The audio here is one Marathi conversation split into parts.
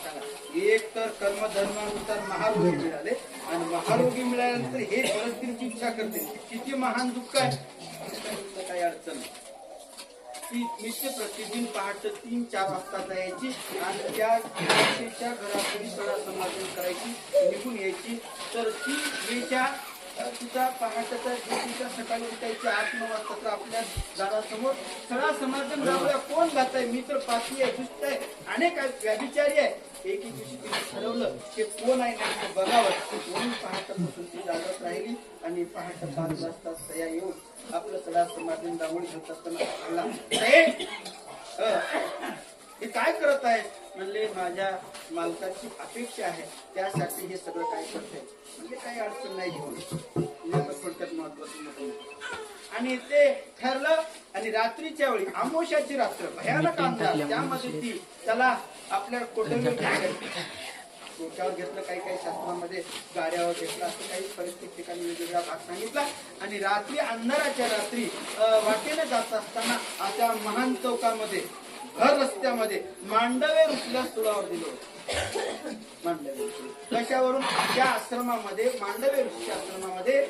सांगा. एक तर कर्मधर्मानुसार महारोगी मिळाले आणि महारोगी मिळाल्यानंतर हे परस्त्रीची इच्छा करते. किती महान दुःख आहे. काही अडचण नाही. ती नित्य प्रतिदिन पहाटे 3-4 वाजता जायची आणि त्या व्यक्तीच्या घरापुढे सडा समाधान करायची, निघून यायची. तर ती वेळच्या तिचा पहाटेचा तिच्या सकाळी उठायची 8-9 वाजता. तर आपल्या दारासमोर सडा समाधान राहूया. कोण जात आहे? मित्र पाठी आहे, दुष्ट आहे, अनेक व्याभिचारी आहे. एके दिवशी तिने ठरवलं की कोण आहे नाही बघावं. म्हणून पहाटेपासून ती जागत राहिली आणि पहाटे 5 वाजता सया येऊन आपलं सडा समाधान रांगोळी घालत असताना हे काय करत आहे? म्हणले माझ्या मालकाची अपेक्षा आहे, त्यासाठी हे सगळं काय करते. म्हणजे काही अडचण नाही घेऊन थोडक्यात महत्वाचं. आणि ते ठरलं. आणि रात्रीच्या वेळी अमावस्याची रात्र भयानक अंधार, त्यामध्ये ती त्याला आपल्या कोठडीवर डोक्यावर घेतलं. काही काही शास्त्रामध्ये गाड्यावर घेतला, असं काही परिस्थिती ठिकाणी वेगवेगळा भाग सांगितला. आणि रात्री अंधाराच्या रात्री वाटेने जात असताना त्या महान चौकामध्ये भर रस्त्यामध्ये मांडवे ऋषीला सुळावर दिलं होतं. मांडवे कशावरून? त्या आश्रमामध्ये मांडवे ऋषी आश्रमामध्ये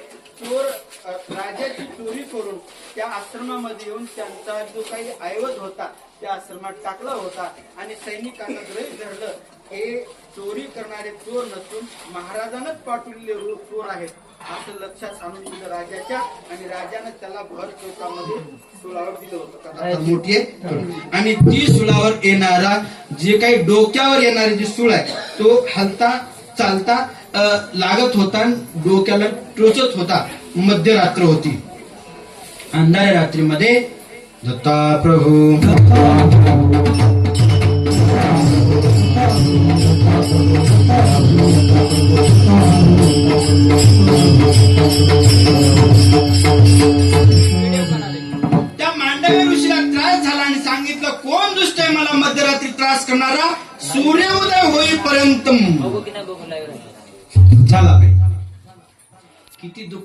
चोर राजाची चोरी करून त्या आश्रमामध्ये येऊन त्यांचा जो काही ऐवज होता त्या आश्रमात टाकला होता. आणि सैनिकांना गृहीत धरलं. हे चोरी करणारे चोर नसून महाराजांनाच पाठवलेले चोर आहेत असं लक्षात आणून दिलं राजाच्या. आणि राजानं त्याला भर चौकामध्ये सुळावर दिलं होतं. मोठी आणि ती सुळावर येणारा जे काही डोक्यावर येणारी जी सूळ आहे तो हलता चालता लागत होता, डोक्याला टोचत होता. मध्यरात्र होती. अंधाऱ्या रात्रीमध्ये दत्ता प्रभू त्या मांडवे ऋषीला त्रास झाला आणि सांगितलं कोण दुष्ट आहे मला मध्यरात्री त्रास करणारा? सूर्योदय होईपर्यंत झाला. किती दुःख